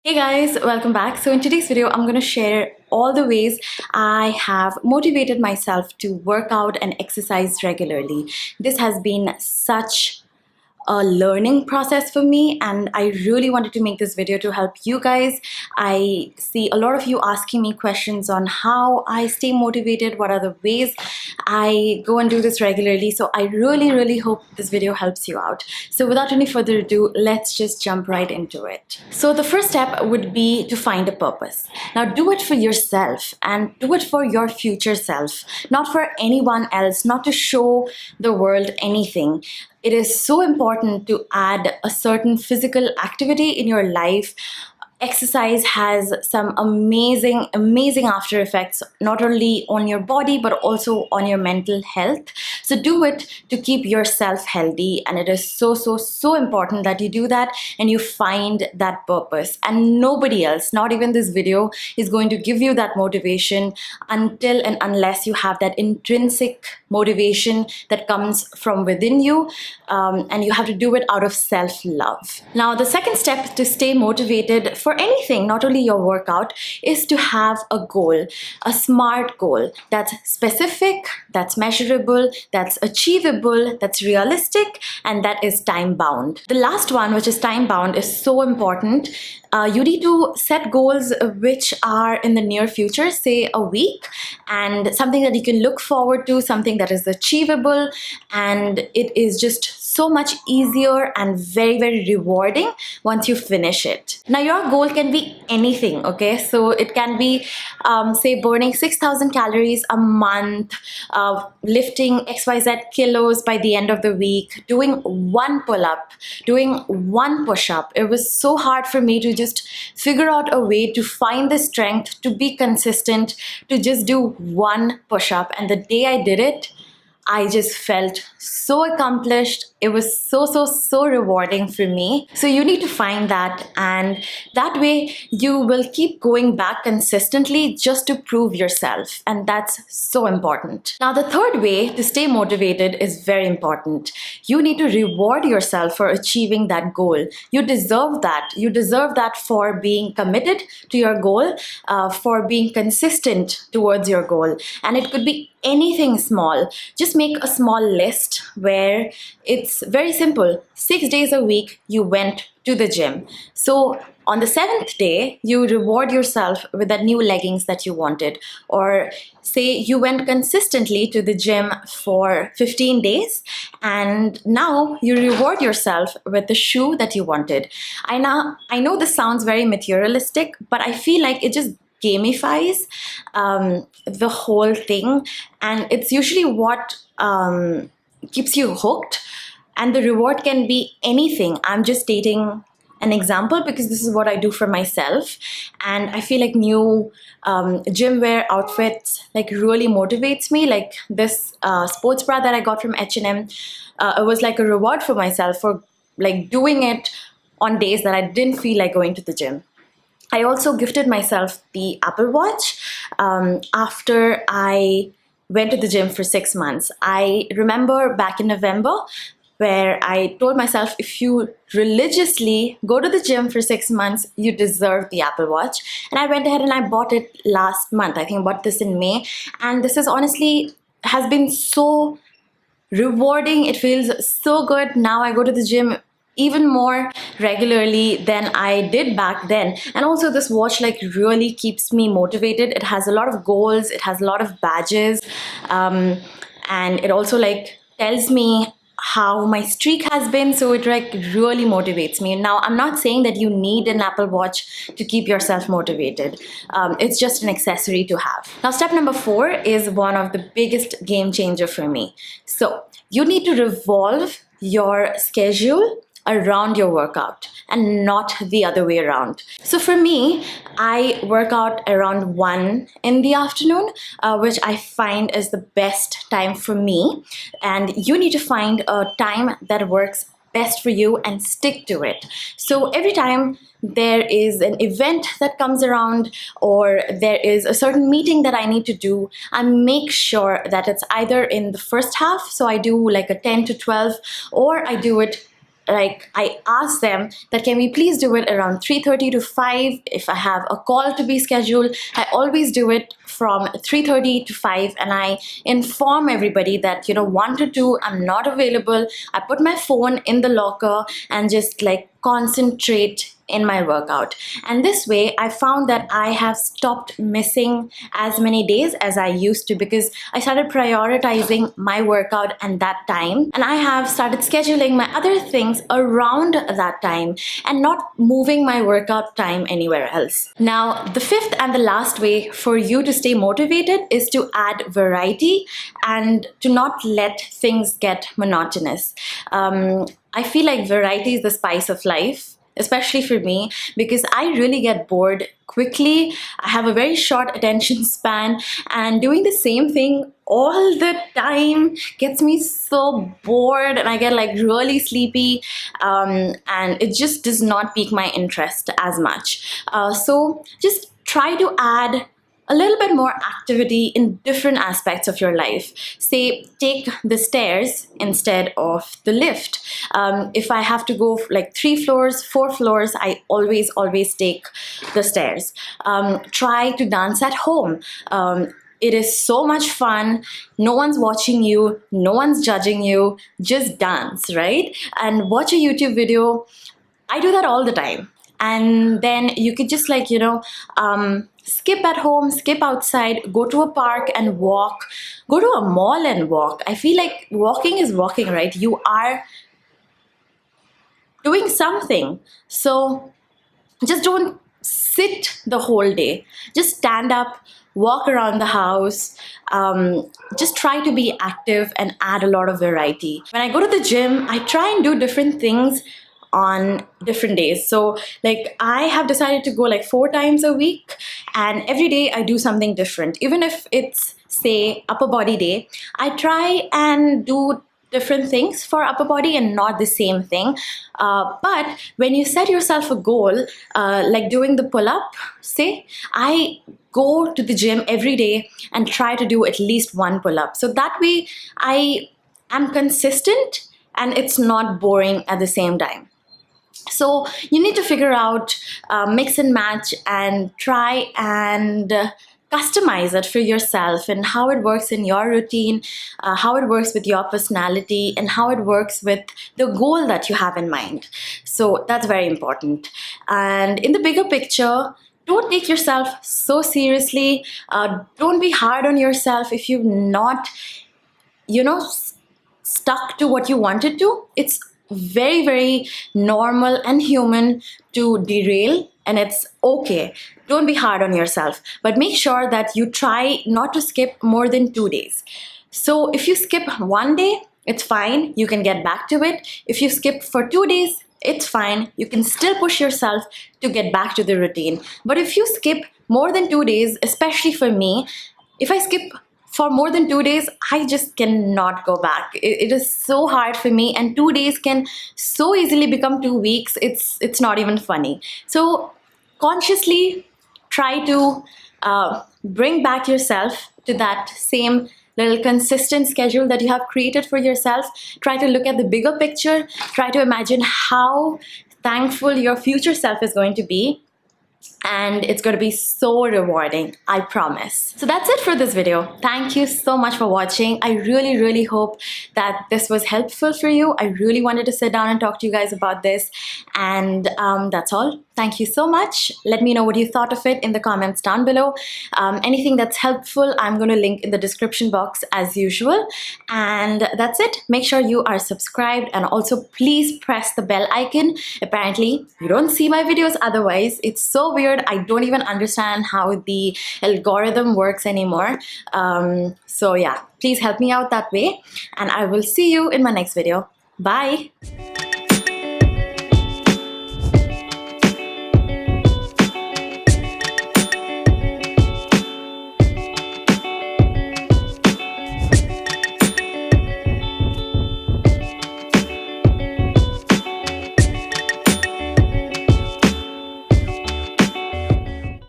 Hey guys, welcome back. So in today's video, I'm going to share all the ways I have motivated myself to work out and exercise regularly. This has been such a learning process for me, and I really wanted to make this video to help you guys. I see a lot of you asking me questions on how I stay motivated, what are the ways I go and do this regularly. So I really hope this video helps you out. So without any further ado, let's just jump right into it. So the first step would be to find a purpose. Now do it for yourself and do it for your future self, not for anyone else, not to show the world anything. It is so important to add a certain physical activity in your life. Exercise has some amazing after effects, not only on your body but also on your mental health. So do it to keep yourself healthy, and it is so important that you do that and you find that purpose. And nobody else, not even this video, is going to give you that motivation until and unless you have that intrinsic motivation that comes from within you, and you have to do it out of self-love. Now the second step to stay motivated for anything, not only your workout, is to have a goal, a SMART goal that's specific, that's measurable, that's achievable, that's realistic, and that is time bound. The last one, which is time bound, is so important. You need to set goals which are in the near future, say a week, and something that you can look forward to, something that is achievable, and it is just so much easier and very rewarding once you finish it. Now your goal can be anything, okay? So it can be say burning 6,000 calories a month, lifting XYZ kilos by the end of the week, doing one pull-up, doing one push-up. It was so hard for me to just figure out a way to find the strength to be consistent, to just do one push-up, and the day I did it, I just felt so accomplished. It was so rewarding for me. So you need to find that, and that way you will keep going back consistently just to prove yourself, and that's so important. Now the third way to stay motivated is very important. You need to reward yourself for achieving that goal. You deserve that. You deserve that for being committed to your goal, for being consistent towards your goal, and it could be anything small. Just make a small list where it's very simple. 6 days a week you went to the gym. So on the 7th day, you reward yourself with that new leggings that you wanted. Or say you went consistently to the gym for 15 days and now you reward yourself with the shoe that you wanted. I know this sounds very materialistic, but I feel like it just gamifies the whole thing, and it's usually what keeps you hooked. And the reward can be anything. I'm just stating an example because this is what I do for myself, and I feel like new gym wear outfits like really motivates me. Like this sports bra that I got from H&M, it was like a reward for myself for like doing it on days that I didn't feel like going to the gym. I also gifted myself the Apple Watch after I went to the gym for 6 months. I remember back in November where I told myself, if you religiously go to the gym for 6 months, you deserve the Apple Watch. And I went ahead and I bought it last month. I think I bought this in May. And this is honestly has been so rewarding. It feels so good. Now I go to the gym even more regularly than I did back then. And also this watch like really keeps me motivated. It has a lot of goals, it has a lot of badges, and it also like tells me how my streak has been, so it like really motivates me. Now I'm not saying that you need an Apple Watch to keep yourself motivated. It's just an accessory to have. Now step number 4 is one of the biggest game changer for me. So you need to revolve your schedule around your workout and not the other way around. So for me, I work out around 1 in the afternoon, which I find is the best time for me. And you need to find a time that works best for you and stick to it. So every time there is an event that comes around or there is a certain meeting that I need to do, I make sure that it's either in the first half, so I do like a 10 to 12, or I do it like I ask them that can we please do it around 3:30 to 5. If I have a call to be scheduled, I always do it from 3:30 to 5, and I inform everybody that 1 to 2 I'm not available. I put my phone in the locker and just like concentrate in my workout. And this way I found that I have stopped missing as many days as I used to, because I started prioritizing my workout and that time, and I have started scheduling my other things around that time and not moving my workout time anywhere else. Now, the fifth and the last way for you to stay motivated is to add variety and to not let things get monotonous. I feel like variety is the spice of life, especially for me, because I really get bored quickly. I have a very short attention span, and doing the same thing all the time gets me so bored, and I get like really sleepy, and it just does not pique my interest as much. So just try to add a little bit more activity in different aspects of your life. Say, take the stairs instead of the lift. If I have to go like 3 floors, 4 floors, I always take the stairs. Try to dance at home. It is so much fun. No one's watching you, no one's judging you. Just dance, right? And watch a YouTube video. I do that all the time. And then you could just like, skip at home, skip outside, go to a park and walk, go to a mall and walk. I feel like walking is walking, right? You are doing something. So just don't sit the whole day. Just stand up, walk around the house. Just try to be active and add a lot of variety. When I go to the gym, I try and do different things on different days. So like I have decided to go like 4 times a week, and every day I do something different. Even if it's say upper body day, I try and do different things for upper body and not the same thing. But when you set yourself a goal, like doing the pull-up, say, I go to the gym every day and try to do at least 1 pull-up. So that way I am consistent and it's not boring at the same time. So you need to figure out, mix and match, and try and customize it for yourself and how it works in your routine, how it works with your personality, and how it works with the goal that you have in mind. So that's very important. And in the bigger picture, don't take yourself so seriously. Don't be hard on yourself if you've not, stuck to what you wanted to. It's very, very normal and human to derail, and it's okay. Don't be hard on yourself, but make sure that you try not to skip more than 2 days. So if you skip 1 day, it's fine, you can get back to it. If you skip for 2 days, it's fine, you can still push yourself to get back to the routine. But if you skip more than 2 days, especially for me, if I skip for more than 2 days, I just cannot go back. It is so hard for me, and 2 days can so easily become 2 weeks. It's not even funny. So consciously try to bring back yourself to that same little consistent schedule that you have created for yourself. Try to look at the bigger picture. Try to imagine how thankful your future self is going to be, and it's going to be so rewarding, I promise. So that's it for this video. Thank you so much for watching. I really hope that this was helpful for you. I really wanted to sit down and talk to you guys about this, and that's all. Thank you so much. Let me know what you thought of it in the comments down below. Anything that's helpful, I'm going to link in the description box as usual. And that's it. Make sure you are subscribed, and also please press the bell icon. Apparently, you don't see my videos otherwise. It's so weird. I don't even understand how the algorithm works anymore. So yeah, please help me out that way. And I will see you in my next video. Bye.